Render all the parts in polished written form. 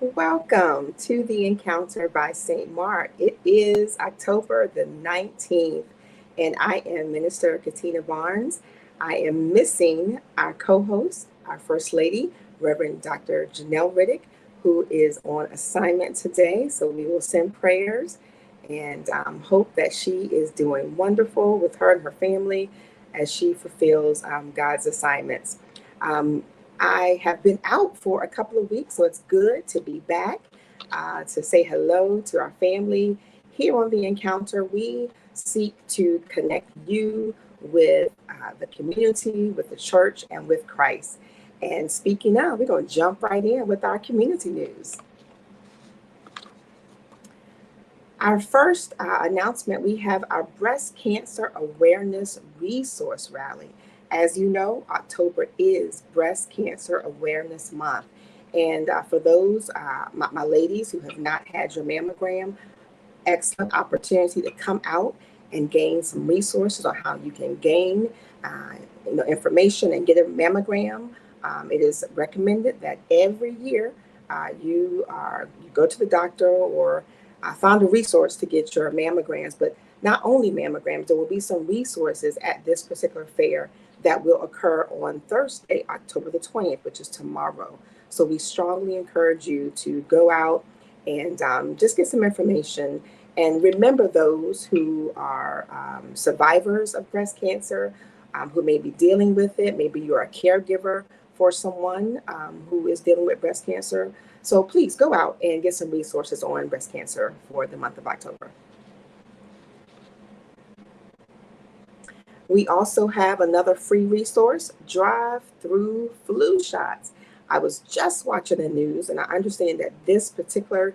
Welcome to the Encounter by St. Mark. It is October the 19th, and I am Minister Katina Barnes. I am missing our co-host, our First Lady, Reverend Dr. Janelle Riddick, who is on assignment today. So we will send prayers and hope that she is doing wonderful with her and her family as she fulfills God's assignments. Um, I have been out for a couple of weeks, so it's good to be back to say hello to our family. Here on The Encounter, we seek to connect you with the community, with the church, and with Christ. And speaking of, we're going to jump right in with our community news. Our first announcement, we have our Breast Cancer Awareness Resource Rally. As you know, October is Breast Cancer Awareness Month. And for those, my ladies who have not had your mammogram, excellent opportunity to come out and gain some resources on how you can gain information and get a mammogram. It is recommended that every year you go to the doctor or found a resource to get your mammograms, but not only mammograms, there will be some resources at this particular fair that will occur on Thursday, October the 20th, which is tomorrow. So we strongly encourage you to go out and just get some information and remember those who are survivors of breast cancer, who may be dealing with it. Maybe you're a caregiver for someone who is dealing with breast cancer. So please go out and get some resources on breast cancer for the month of October. We also have another free resource, drive-through flu shots. I was just watching the news and I understand that this particular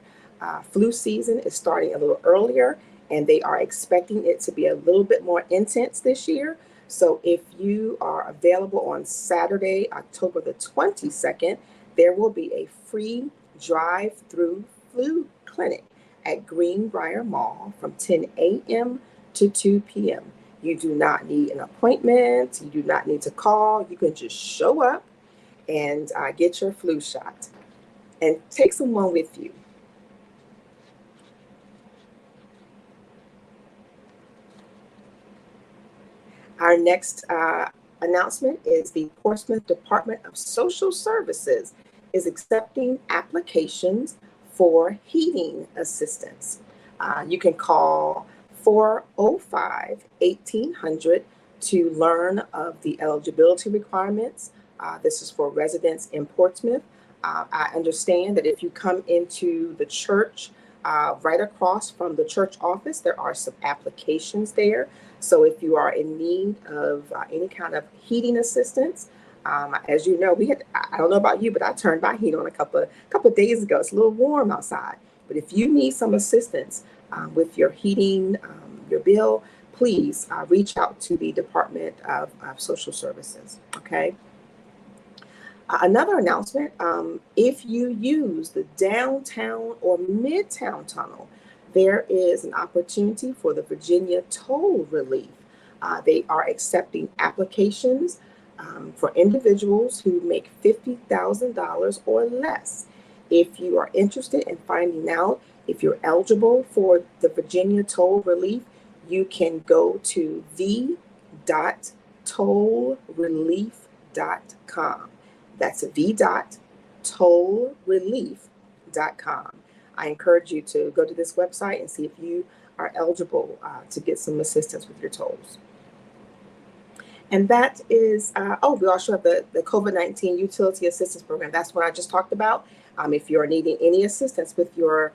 flu season is starting a little earlier and they are expecting it to be a little bit more intense this year. So if you are available on Saturday, October the 22nd, there will be a free drive-through flu clinic at Greenbrier Mall from 10 a.m. to 2 p.m. You do not need an appointment. You do not need to call. You can just show up and get your flu shot and take someone with you. Our next announcement is the Portsmouth Department of Social Services is accepting applications for heating assistance. You can call 405-1800 to learn of the eligibility requirements. This is for residents in Portsmouth. I understand that if you come into the church, right across from the church office, there are some applications there. So if you are in need of any kind of heating assistance, as you know, I don't know about you, but I turned my heat on a couple of days ago. It's a little warm outside. But if you need some assistance with your heating, your bill, please reach out to the Department of Social Services, okay? Another announcement, if you use the downtown or midtown tunnel, there is an opportunity for the Virginia toll relief. They are accepting applications for individuals who make $50,000 or less. If you are interested in finding out if you're eligible for the Virginia toll relief, you can go to v.tollrelief.com. That's v.tollrelief.com. I encourage you to go to this website and see if you are eligible to get some assistance with your tolls. And that is, we also have the COVID-19 Utility Assistance Program. That's what I just talked about. If you're needing any assistance with your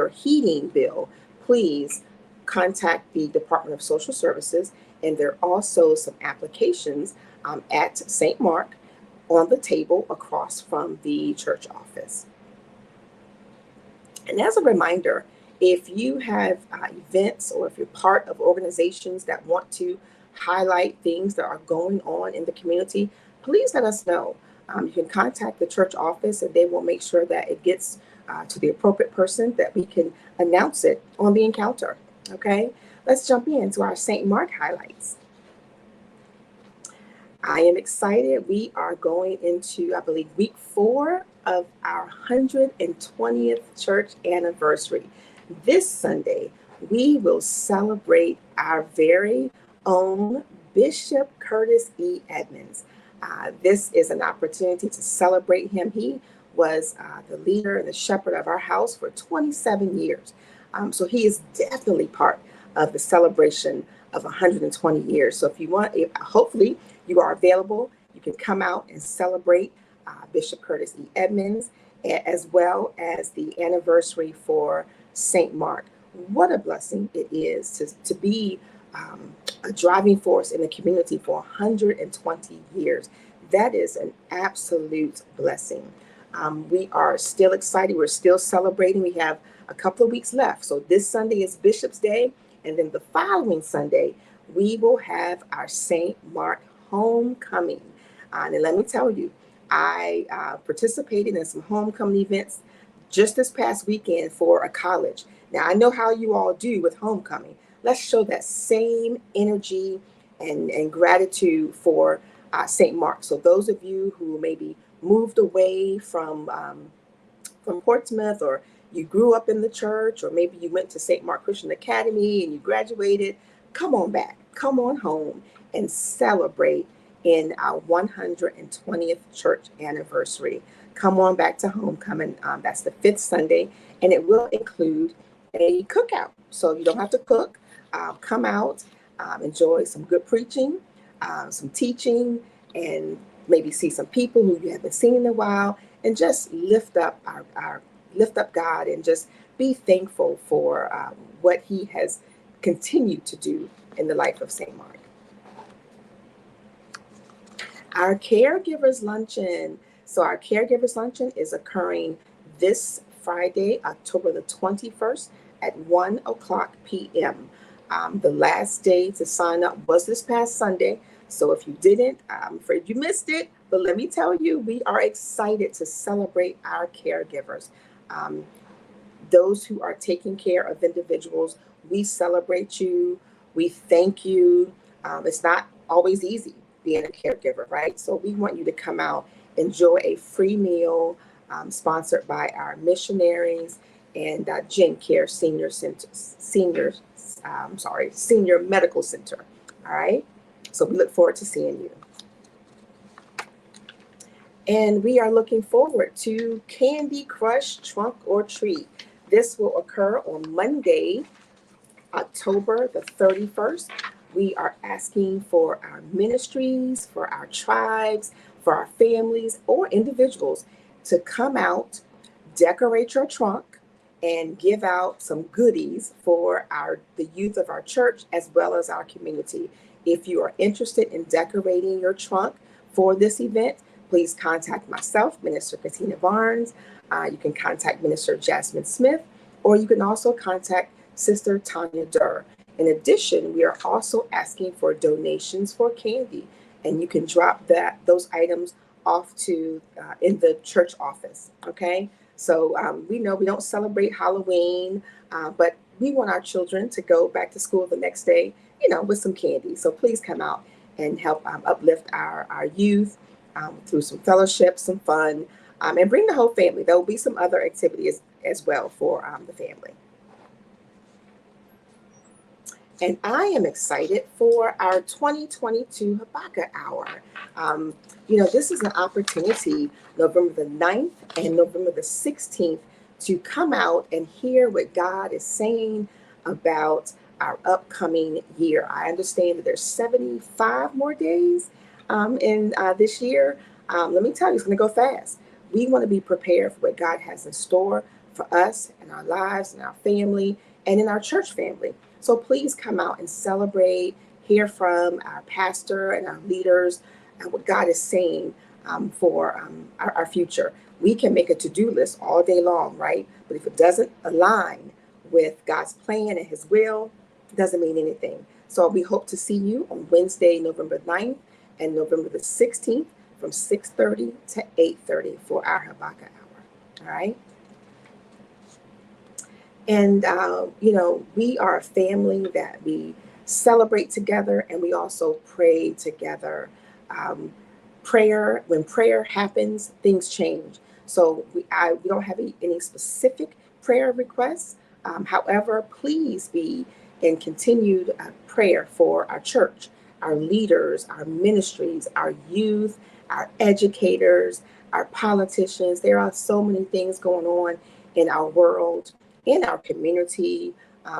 heating bill, please contact the Department of Social Services. And there are also some applications at St. Mark on the table across from the church office. And as a reminder, if you have events or if you're part of organizations that want to highlight things that are going on in the community, please let us know. You can contact the church office and they will make sure that it gets to the appropriate person that we can announce it on the encounter. Okay, let's jump into our St. Mark highlights. I am excited. We are going into, I believe, week 4 of our 120th church anniversary. This Sunday, we will celebrate our very own Bishop Curtis E. Edmonds. This is an opportunity to celebrate him. He was the leader and the shepherd of our house for 27 years. So he is definitely part of the celebration of 120 years. So if you want, hopefully you are available, you can come out and celebrate Bishop Curtis E. Edmonds, as well as the anniversary for St. Mark. What a blessing it is to be a driving force in the community for 120 years. That is an absolute blessing. We are still excited. We're still celebrating. We have a couple of weeks left. So this Sunday is Bishop's Day. And then the following Sunday, we will have our St. Mark homecoming. And let me tell you, I participated in some homecoming events just this past weekend for a college. Now, I know how you all do with homecoming. Let's show that same energy and gratitude for St. Mark. So those of you who maybe moved away from Portsmouth, or you grew up in the church, or maybe you went to St. Mark Christian Academy and you graduated, come on back, come on home and celebrate in our 120th church anniversary. Come on back to homecoming. That's the 5th Sunday, and it will include a cookout. So you don't have to cook. Come out, enjoy some good preaching, some teaching, and maybe see some people who you haven't seen in a while, and just lift up lift up God and just be thankful for what He has continued to do in the life of St. Mark. Our Caregivers Luncheon. So our Caregivers Luncheon is occurring this Friday, October the 21st at 1 o'clock p.m. The last day to sign up was this past Sunday. So if you didn't, I'm afraid you missed it. But let me tell you, we are excited to celebrate our caregivers. Those who are taking care of individuals, we celebrate you. We thank you. It's not always easy being a caregiver, right? So we want you to come out, enjoy a free meal sponsored by our missionaries and Gen Care Senior Medical Center. All right. So we look forward to seeing you. And we are looking forward to Candy Crush Trunk or Treat. This will occur on Monday, October the 31st. We are asking for our ministries, for our tribes, for our families, or individuals to come out, decorate your trunk, and give out some goodies for the youth of our church as well as our community. If you are interested in decorating your trunk for this event, please contact myself, Minister Katina Barnes. You can contact Minister Jasmine Smith, or you can also contact Sister Tanya Durr. In addition, we are also asking for donations for candy, and you can drop those items off to in the church office. Okay, so we know we don't celebrate Halloween, but we want our children to go back to school the next day, with some candy. So please come out and help uplift our youth through some fellowship, some fun, and bring the whole family. There will be some other activities as well for the family. And I am excited for our 2022 Hagaka Hour. This is an opportunity, November the 9th and November the 16th, to come out and hear what God is saying about our upcoming year. I understand that there's 75 more days in this year. Let me tell you, it's going to go fast. We want to be prepared for what God has in store for us and our lives and our family and in our church family. So please come out and celebrate, hear from our pastor and our leaders and what God is saying for our future. We can make a to-do list all day long, right? But if it doesn't align with God's plan and His will, it doesn't mean anything. So we hope to see you on Wednesday, November 9th and November the 16th from 6:30 to 8:30 for our Hagaka Hour. All right. And, we are a family that we celebrate together, and we also pray together. When prayer happens, things change. So we don't have any specific prayer requests. However, please be in continued prayer for our church, our leaders, our ministries, our youth, our educators, our politicians. There are so many things going on in our world, in our community,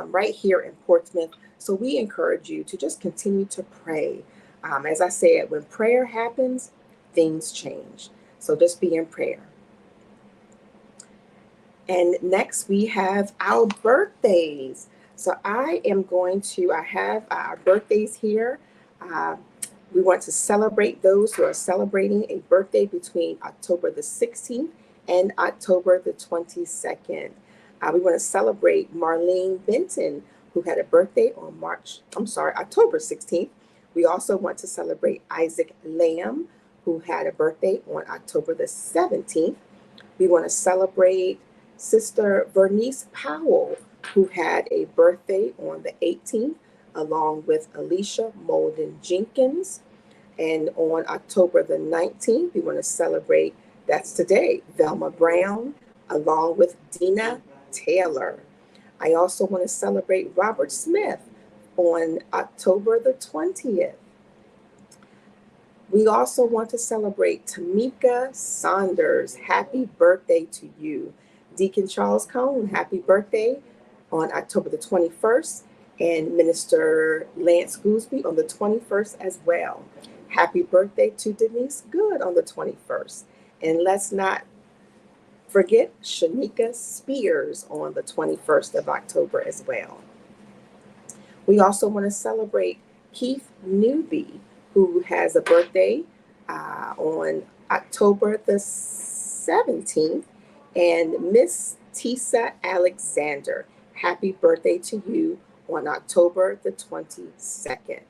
right here in Portsmouth. So we encourage you to just continue to pray. As I said, when prayer happens, things change. So just be in prayer. And next we have our birthdays. So I have our birthdays here. Uh, we want to celebrate those who are celebrating a birthday between October the 16th and October the 22nd. We want to celebrate Marlene Benton, who had a birthday on October 16th. We also want to celebrate Isaac Lamb, who had a birthday on October the 17th. We want to celebrate Sister Vernice Powell, who had a birthday on the 18th, along with Alicia Molden Jenkins. And on October the 19th, we want to celebrate, that's today, Velma Brown, along with Dina Taylor. I also want to celebrate Robert Smith on October the 20th. We also want to celebrate Tamika Saunders. Happy birthday to you. Deacon Charles Cone, happy birthday on October the 21st. And Minister Lance Gooseby on the 21st as well. Happy birthday to Denise Good on the 21st. And let's not forget Shanika Spears on the 21st of October as well. We also want to celebrate Keith Newby, who has a birthday on October the 17th, and Miss Tisa Alexander. Happy birthday to you on October the 22nd.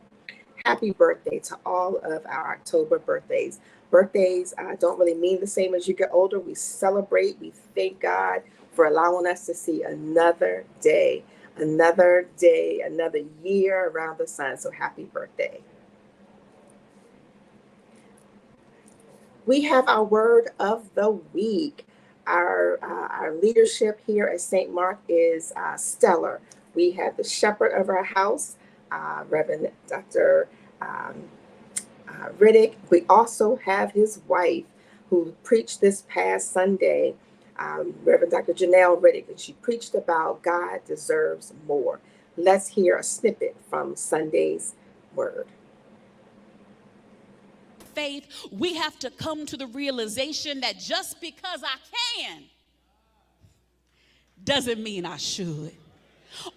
Happy birthday to all of our October birthdays. Birthdays don't really mean the same as you get older. We celebrate, we thank God for allowing us to see another day, another year around the sun. So happy birthday. We have our word of the week. Our leadership here at St. Mark is stellar. We have the shepherd of our house, Reverend Dr. Riddick. We also have his wife, who preached this past Sunday, Reverend Dr. Janelle Riddick, and she preached about God deserves more. Let's hear a snippet from Sunday's word. Faith, we have to come to the realization that just because I can doesn't mean I should.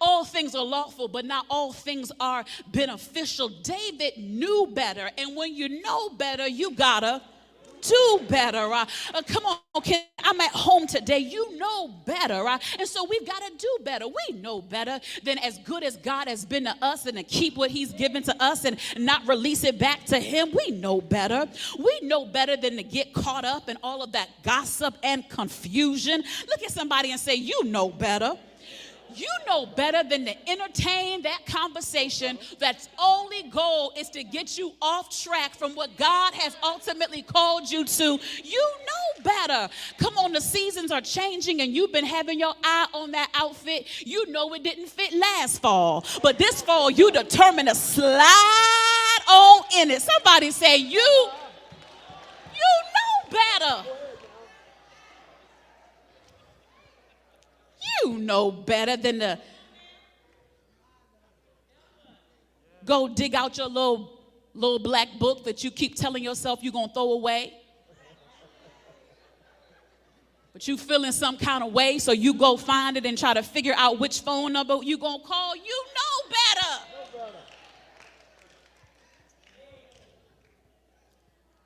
All things are lawful, but not all things are beneficial. David knew better, and when you know better, you gotta do better. Come on, okay, I'm at home today. You know better, and so we've got to do better. We know better than as good as God has been to us, and to keep what He's given to us and not release it back to Him. We know better. We know better than to get caught up in all of that gossip and confusion. Look at somebody and say, "You know better." You know better than to entertain that conversation that's only goal is to get you off track from what God has ultimately called you to. You know better. Come on, the seasons are changing and you've been having your eye on that outfit. You know it didn't fit last fall, but this fall you determined to slide on in it. Somebody say, you know better. You know better than to go dig out your little black book that you keep telling yourself you're going to throw away. But you feeling some kind of way, so you go find it and try to figure out which phone number you going to call. You know better.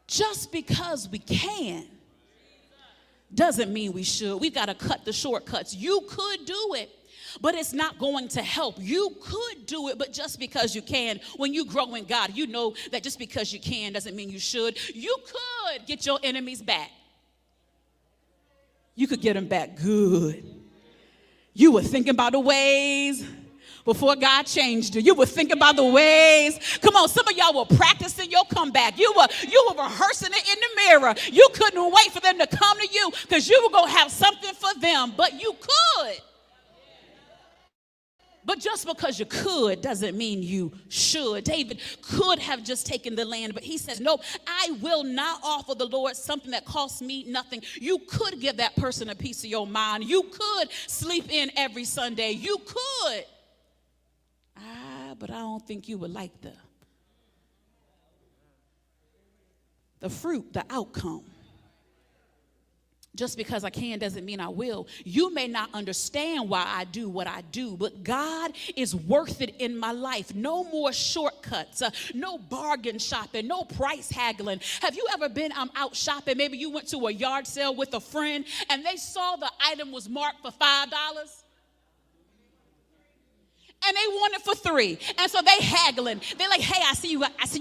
Just because we can doesn't mean we should. We've got to cut the shortcuts. You could do it, but it's not going to help. You could do it, but just because you can, when you grow in God, you know that just because you can doesn't mean you should. You could get your enemies back. You could get them back good. You were thinking about the ways, before God changed you. You were thinking about the ways. Come on, some of y'all were practicing your comeback. You were rehearsing it in the mirror. You couldn't wait for them to come to you because you were going to have something for them, but you could. But just because you could doesn't mean you should. David could have just taken the land, but he says, no, I will not offer the Lord something that costs me nothing. You could give that person a piece of your mind. You could sleep in every Sunday. You could. But I don't think you would like the fruit, the outcome. Just because I can doesn't mean I will. You may not understand why I do what I do, but God is worth it in my life. No more shortcuts, no bargain shopping, no price haggling. Have you ever been out shopping? Maybe you went to a yard sale with a friend and they saw the item was marked for $5. And they want it for $3, and so they haggling. They're like, "Hey, I see you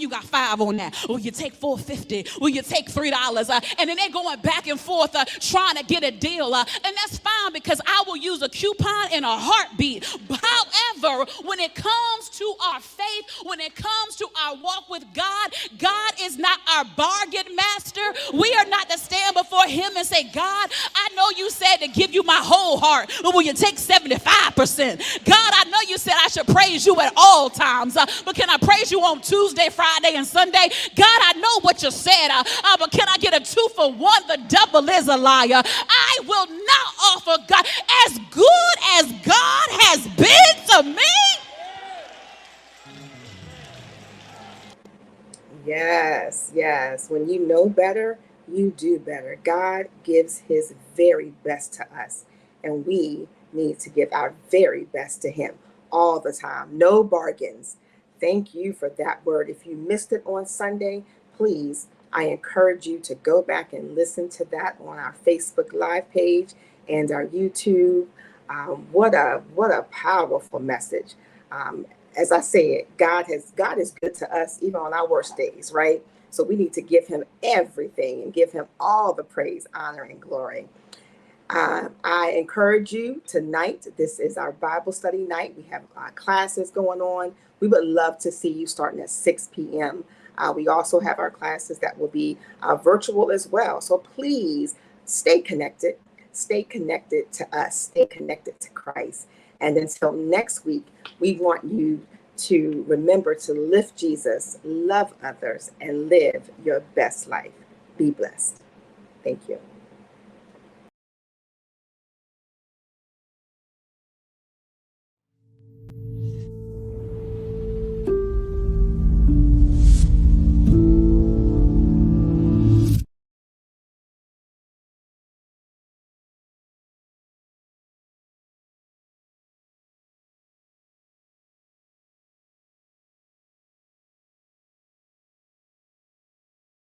got $5 on that. Will you take $4.50? Will you take $3?" And then they're going back and forth, trying to get a deal. And that's fine because I will use a coupon in a heartbeat. However, when it comes to our faith, when it comes to our walk with God, God is not our bargain master. We are not to stand before Him and say, "God, I know you said to give you my whole heart, but will you take 75%? God, I know you said I should praise you at all times, but can I praise you on Tuesday, Friday, and Sunday? God, I know what you said, but can I get a 2 for 1? The devil is a liar. I will not offer God as good as God has been to me." Yes, yes. When you know better, you do better. God gives His very best to us, and we need to give our very best to Him all the time. No bargains. Thank you for that word. If you missed it on Sunday, please, I encourage you to go back and listen to that on our Facebook Live page and our YouTube. What a powerful message. As I said, God is good to us even on our worst days, right? So we need to give Him everything and give Him all the praise, honor, and glory. I encourage you tonight. This is our Bible study night. We have classes going on. We would love to see you starting at 6 p.m. We also have our classes that will be virtual as well. So please stay connected. Stay connected to us. Stay connected to Christ. And until next week, we want you to remember to lift Jesus, love others, and live your best life. Be blessed. Thank you.